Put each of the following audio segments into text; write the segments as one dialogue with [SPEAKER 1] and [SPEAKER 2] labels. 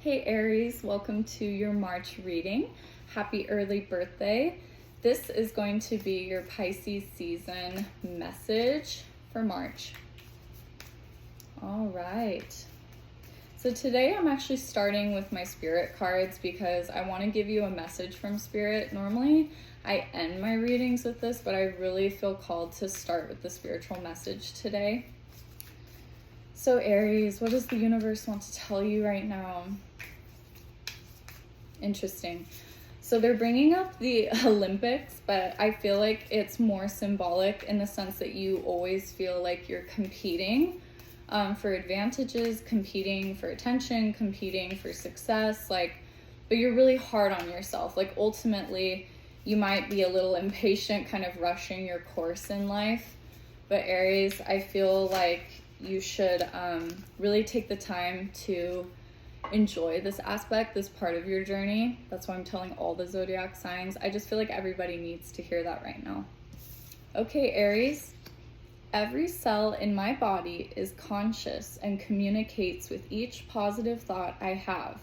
[SPEAKER 1] Hey Aries, welcome to your March reading. Happy early birthday. This is going to be your Pisces season message for March. All right. So today I'm actually starting with my spirit cards because I want to give you a message from spirit. Normally I end my readings with this, but I really feel called to start with the spiritual message today. So Aries, what does the universe want to tell you right now? Interesting. So they're bringing up the Olympics, but I feel like it's more symbolic in the sense that you always feel like you're competing for advantages, competing for attention, competing for success, but you're really hard on yourself. Like ultimately, you might be a little impatient, kind of rushing your course in life. But Aries, I feel like you should really take the time to enjoy this aspect, this part of your journey. That's why I'm telling all the zodiac signs. I just feel like everybody needs to hear that right now. Okay, Aries, every cell in my body is conscious and communicates with each positive thought I have.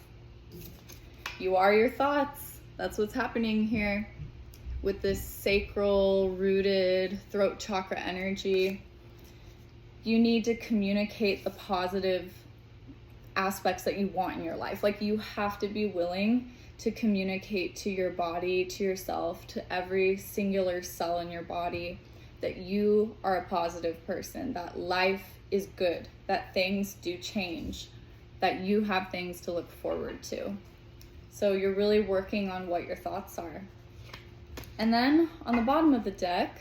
[SPEAKER 1] You are your thoughts. That's what's happening here with this sacral rooted throat chakra energy. You need to communicate the positive aspects that you want in your life. Like you have to be willing to communicate to your body, to yourself, to every singular cell in your body that you are a positive person, that life is good, that things do change, that you have things to look forward to. So you're really working on what your thoughts are. And then on the bottom of the deck,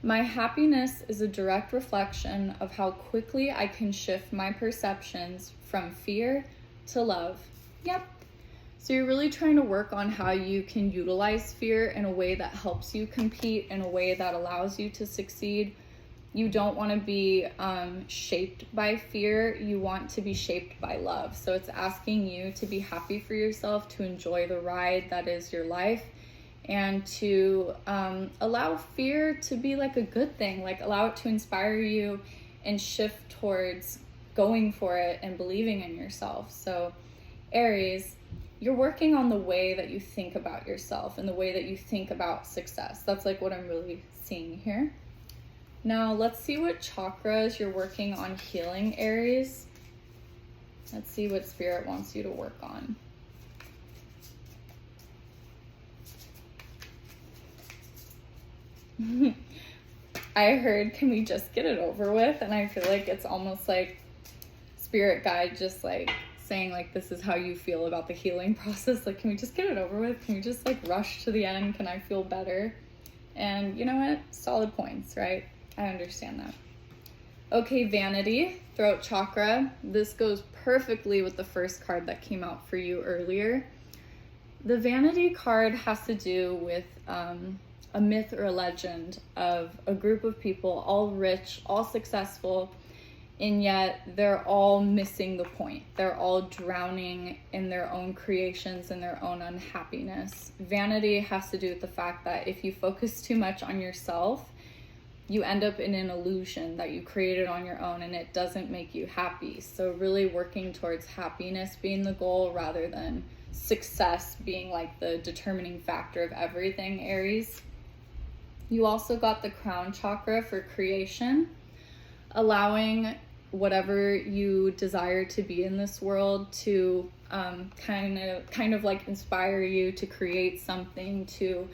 [SPEAKER 1] my happiness is a direct reflection of how quickly I can shift my perceptions from fear to love. Yep. So you're really trying to work on how you can utilize fear in a way that helps you compete, in a way that allows you to succeed. You don't want to be shaped by fear. You want to be shaped by love. So it's asking you to be happy for yourself, to enjoy the ride that is your life, and to allow fear to be like a good thing, like allow it to inspire you and shift towards going for it and believing in yourself. So Aries, you're working on the way that you think about yourself and the way that you think about success. That's like what I'm really seeing here. Now let's see what chakras you're working on healing, Aries. Let's see what spirit wants you to work on. I heard, can we just get it over with? And I feel like it's almost like spirit guide just like saying like, this is how you feel about the healing process. Like, can we just get it over with? Can we just like rush to the end? Can I feel better? And you know what? Solid points, right? I understand that. Okay, vanity, throat chakra. This goes perfectly with the first card that came out for you earlier. The vanity card has to do with a myth or a legend of a group of people, all rich, all successful, and yet they're all missing the point. They're all drowning in their own creations and their own unhappiness. Vanity has to do with the fact that if you focus too much on yourself, you end up in an illusion that you created on your own and it doesn't make you happy. So really working towards happiness being the goal rather than success being like the determining factor of everything, Aries. You also got the crown chakra for creation, allowing whatever you desire to be in this world to kind of like inspire you to create something, to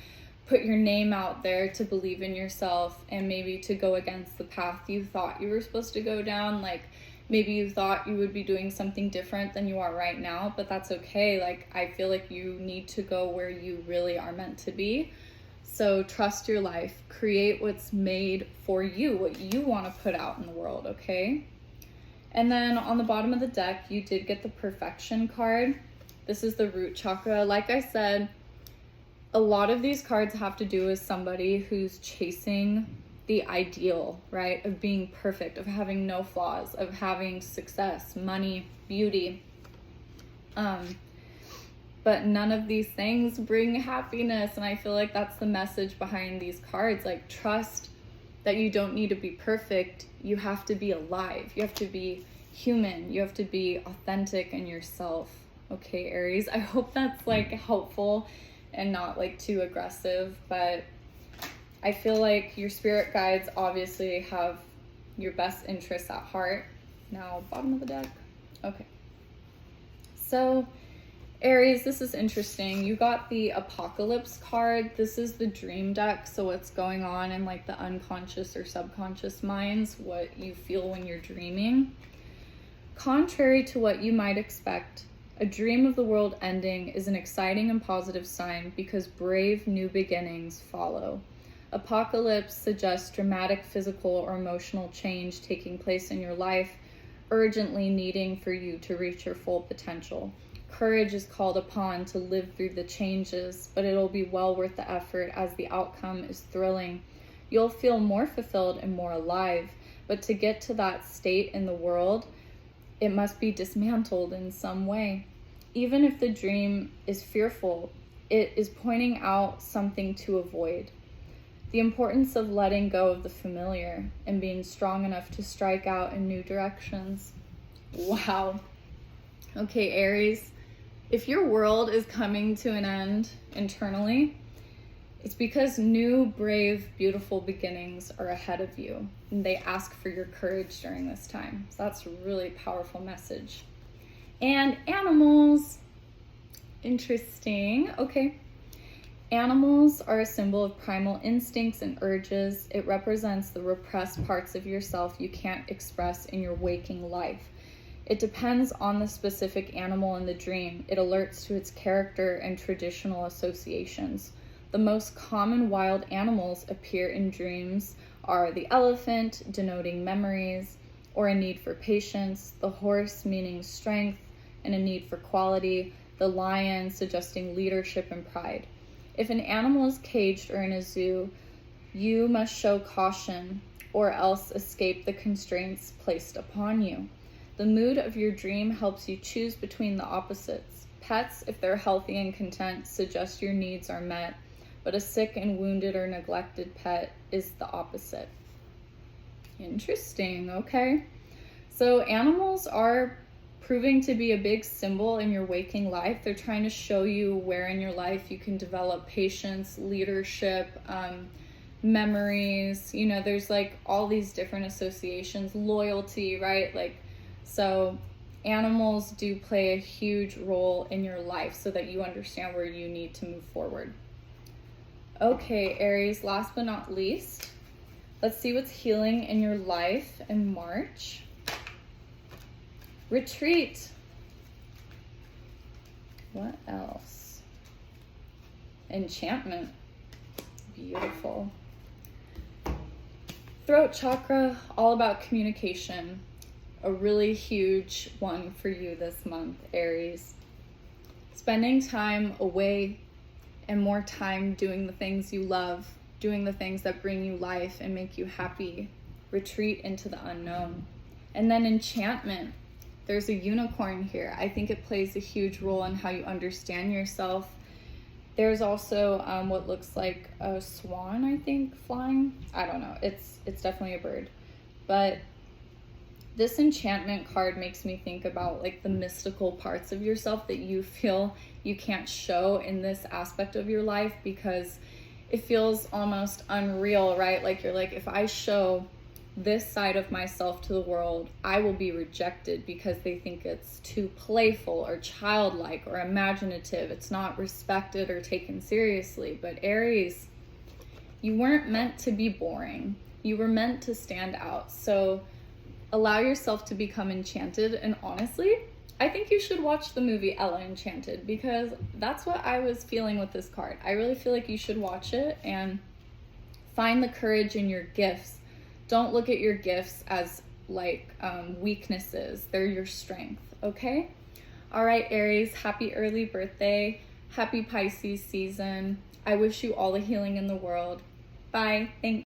[SPEAKER 1] put your name out there, to believe in yourself, and maybe to go against the path you thought you were supposed to go down. Like maybe you thought you would be doing something different than you are right now, but that's okay. Like I feel like you need to go where you really are meant to be. So trust your life, create what's made for you, what you want to put out in the world, okay? And then on the bottom of the deck, you did get the perfection card. This is the root chakra. Like I said, a lot of these cards have to do with somebody who's chasing the ideal, right? Of being perfect, of having no flaws, of having success, money, beauty. But none of these things bring happiness. And I feel like that's the message behind these cards. Like, trust that you don't need to be perfect. You have to be alive. You have to be human. You have to be authentic in yourself. Okay, Aries, I hope that's like helpful and not like too aggressive, but I feel like your spirit guides obviously have your best interests at heart. Now, bottom of the deck. Okay. So, Aries, this is interesting. You got the Apocalypse card. This is the dream deck, so what's going on in like the unconscious or subconscious minds, what you feel when you're dreaming. Contrary to what you might expect, a dream of the world ending is an exciting and positive sign because brave new beginnings follow. Apocalypse suggests dramatic physical or emotional change taking place in your life, urgently needing for you to reach your full potential. Courage is called upon to live through the changes, but it'll be well worth the effort as the outcome is thrilling. You'll feel more fulfilled and more alive, but to get to that state in the world, it must be dismantled in some way. Even if the dream is fearful, it is pointing out something to avoid. The importance of letting go of the familiar and being strong enough to strike out in new directions. Wow. Okay, Aries, if your world is coming to an end internally, it's because new, brave, beautiful beginnings are ahead of you, and they ask for your courage during this time. So that's a really powerful message. And animals. Interesting. Okay. Animals are a symbol of primal instincts and urges. It represents the repressed parts of yourself you can't express in your waking life. It depends on the specific animal in the dream. It alerts to its character and traditional associations. The most common wild animals appear in dreams are the elephant, denoting memories or a need for patience, the horse meaning strength and a need for quality, the lion suggesting leadership and pride. If an animal is caged or in a zoo, you must show caution or else escape the constraints placed upon you. The mood of your dream helps you choose between the opposites. Pets, if they're healthy and content, suggest your needs are met, but a sick and wounded or neglected pet is the opposite. Interesting, okay. So animals are proving to be a big symbol in your waking life. They're trying to show you where in your life you can develop patience, leadership, memories. You know, there's like all these different associations, loyalty, right? Like, so animals do play a huge role in your life so that you understand where you need to move forward. Okay, Aries, last but not least, let's see what's healing in your life in March. Retreat. What else? Enchantment. Beautiful. Throat chakra, all about communication. A really huge one for you this month, Aries. Spending time away and more time doing the things you love, doing the things that bring you life and make you happy. Retreat into the unknown. And then enchantment. There's a unicorn here. I think it plays a huge role in how you understand yourself. There's also what looks like a swan, I think, flying. I don't know. It's definitely a bird. But this enchantment card makes me think about like the mystical parts of yourself that you feel you can't show in this aspect of your life because it feels almost unreal, right? Like you're like, if I show this side of myself to the world, I will be rejected because they think it's too playful or childlike or imaginative. It's not respected or taken seriously. But Aries, you weren't meant to be boring. You were meant to stand out. So allow yourself to become enchanted. And honestly, I think you should watch the movie Ella Enchanted because that's what I was feeling with this card. I really feel like you should watch it and find the courage in your gifts. Don't look at your gifts as like weaknesses. They're your strength, okay? All right, Aries, happy early birthday. Happy Pisces season. I wish you all the healing in the world. Bye. Thanks.